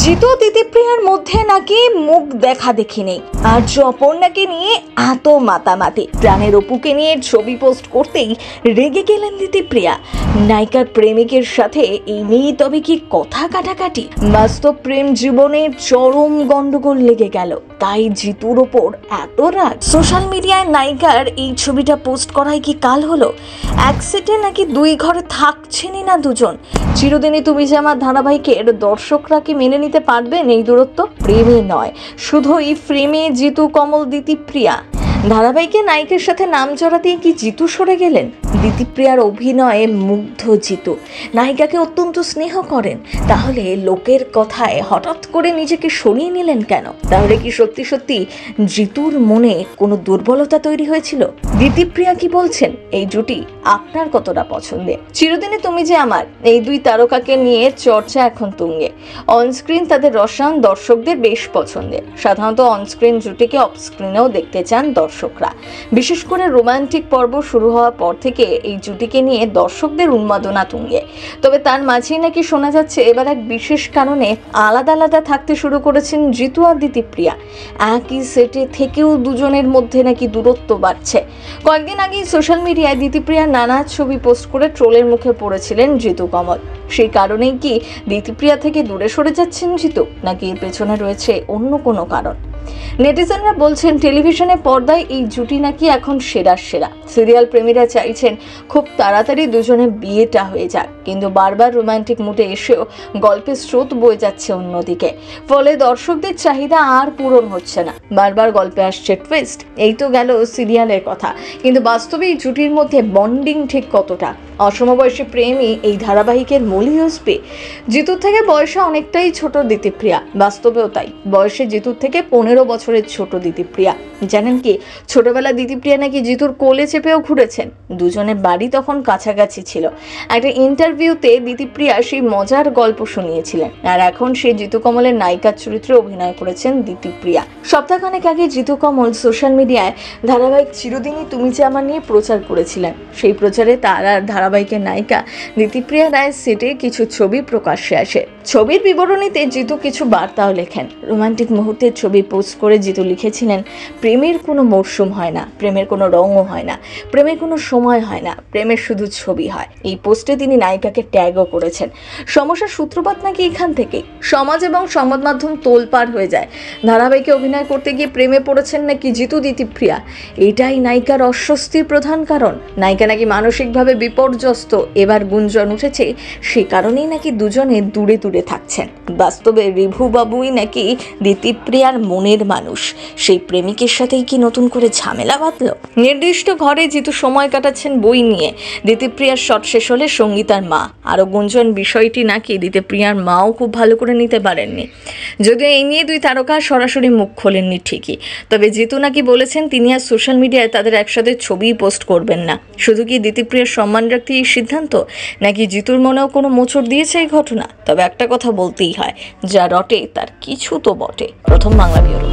জিতু দিতিপ্রিয়ার মধ্যে নাকি মুখ দেখা দেখি নেই, আর অপর্ণাকে নিয়ে এত মাতামাতি। প্রাণের অপুকে নিয়ে ছবি পোস্ট করতেই রেগে গেলেন দিতিপ্রিয়া। নায়িকার প্রেমিকের সাথে এই নিয়ে তবে কি কথা কাটাকাটি? বাস্তব প্রেম জীবনের চরম গন্ডগোল লেগে গেল, তাই জিতুর ওপর এত রাগ। সোশ্যাল মিডিয়ায় নায়িকার এই ছবিটা পোস্ট করাই কি কাল হলো? এক সেটে নাকি দুই ঘরে থাকছেনই না দুজন। চিরদিনই তুমি যে আমার ধারাবাহিকের দর্শকরা কি মেনে নিতে পারবেন এই দূরত্ব? প্রেমে নয়, শুধুই ফ্রেমে জিতু, কমল, দিতিপ্রিয়া। ধারাবাহিকে নায়িকের সাথে নাম জড়াতেই কি জিতু সরে গেলেন? দিতিপ্রিয়ার অভিনয়ে মুগ্ধ জিতু, নায়িকাকে অত্যন্ত স্নেহ করেন, তাহলে লোকের কথায় হঠাৎ করে নিজেকে সরিয়ে নিলেন কেন? তাহলে কি সত্যি সত্যি জিতুর মনে কোনো দুর্বলতা তৈরি হয়েছিল? দিতিপ্রিয়া কি বলছেন? এই জুটি আপনার কতটা পছন্দের? চিরদিনে তুমি যে আমার, এই দুই তারকাকে নিয়ে চর্চা এখন তুঙ্গে। অনস্ক্রিন তাদের রসায়ন দর্শকদের বেশ পছন্দের। সাধারণত অনস্ক্রিন জুটিকে অফস্ক্রিনেও দেখতে চান দর্শকরা। বিশেষ করে রোমান্টিক পর্ব শুরু হওয়ার পর থেকে এই জুটিকে নিয়ে দর্শকদের উন্মাদনা তুঙ্গে। তবে তার মাঝেই নাকি শোনা যাচ্ছে এবার এক বিশেষ কারণে আলাদা আলাদা থাকতে শুরু করেছেন জিতু আর দিতিপ্রিয়া। একই সেটে থেকেও দুজনের মধ্যে নাকি দূরত্ব বাড়ছে। কয়েকদিন আগেই সোশ্যাল মিডিয়ায় দিতিপ্রিয়ার নানা ছবি পোস্ট করে ট্রোলের মুখে পড়েছিলেন জিতু, কমল। সেই কারণেই কি দিতিপ্রিয়া থেকে দূরে সরে যাচ্ছেন জিতু, নাকি এর পেছনে রয়েছে অন্য কোনো কারণ? নেটিজেনরা বলছেন টেলিভিশনের পর্দায় এই জুটি নাকি এখন সেরা। সিরিয়াল প্রেমীরা চাইছেন খুব তাড়াতাড়ি দুজনের বিয়েটা হয়ে যাক, কিন্তু বারবার রোমান্টিক মুডে এসেও গল্পের স্রোত বয়ে যাচ্ছে অন্যদিকে। ফলে দর্শকদের চাহিদা আর পূরণ হচ্ছে না। বারবার গল্পে আসছে টুইস্ট। এই তো গেল সিরিয়ালের কথা, কিন্তু বাস্তবে এই জুটির মধ্যে বন্ডিং ঠিক কতটা? অসমবয়সী প্রেমই এই ধারাবাহিকের মূল ইউএসপি। জিতুর থেকে বয়সে অনেকটাই ছোট দিতিপ্রিয়া, বাস্তবেও তাই। বয়সে জিতুর থেকে 15 বছরের ছোট দিতিপ্রিয়া। জানেন কি, ছোটবেলা দিতিপ্রিয়া নাকি জিতুর কোলে চেপেও ঘুরেছেন। দুজনের বাড়ি তখন কাছাকাছি ছিল। একটা ইন্টারভিউতে দিতিপ্রিয়া সেই মজার গল্প শুনিয়েছিলেন। আর এখন সেই জিতু কমলের নায়িকার চরিত্রে অভিনয় করেছেন দিতিপ্রিয়া। সপ্তাহখানেক আগে জিতু কমল সোশ্যাল মিডিয়ায় ধারাবাহিক চিরদিনই তুমি যে আমার নিয়ে প্রচার করেছিলেন। সেই প্রচারে তার আর ধারাবাহিকের নায়িকা দিতিপ্রিয়া রায়ের সেটে কিছু ছবি প্রকাশ্যে আসে। ছবির বিবরণীতে জিতু কিছু বার্তাও লেখেন। রোমান্টিক মুহূর্তের ছবি পোস্ট করে জিতু লিখেছিলেন, প্রেমের কোনো মরশুম হয় না, প্রেমের কোনো রঙও হয় না, প্রেমের কোনো সময় হয় না, প্রেমের শুধু ছবি হয়। এই পোস্টে তিনি নায়িকাকে ট্যাগও করেছেন। সমস্যার সূত্রপাত নাকি এখান থেকে। সমাজ এবং সংবাদ মাধ্যম তোলপাড় হয়ে যায়। ধারাবাহিকে অভিনয় করতে গিয়ে প্রেমে পড়েছেন নাকি জিতু দিতিপ্রিয়া। এটাই নায়িকার অস্বস্তির প্রধান কারণ। নায়িকা নাকি মানসিকভাবে বিপর্যস্ত। এবার গুঞ্জন উঠেছে সে কারণেই নাকি দুজনে দূরে দূরে থাকছেন। বাস্তবে রিভু বাবুই নাকি দিতিপ্রিয়ার মনের মানুষ। সেই প্রেমিকের সাথেই কি নতুন করে ঝামেলা বাঁধলো? নির্দিষ্ট ঘরে জিতু সময় কাটাচ্ছেন বই নিয়ে। দিতিপ্রিয়ার শট শেষ হলে সঙ্গীতার মা। আরও গুঞ্জন বিষয়টি নাকি দিতিপ্রিয়ার মাও খুব ভালো করে নিতে পারেননি। যদিও এই নিয়ে দুই তারকা সরাসরি মুখ খোলেননি ঠিকই, তবে জিতু নাকি বলেছেন তিনি আর সোশ্যাল মিডিয়ায় তাদের একসাথে ছবি পোস্ট করবেন না। শুধু কি দিতিপ্রিয়ার সম্মান রাখতে এই সিদ্ধান্ত, নাকি জিতুর মনেও কোনো মোচড় দিয়েছে এই ঘটনা? তবে একটা কথা বলতেই হয়, যা রটে তার কিছু তো বটে। প্রথম বাংলা ব্যুরো।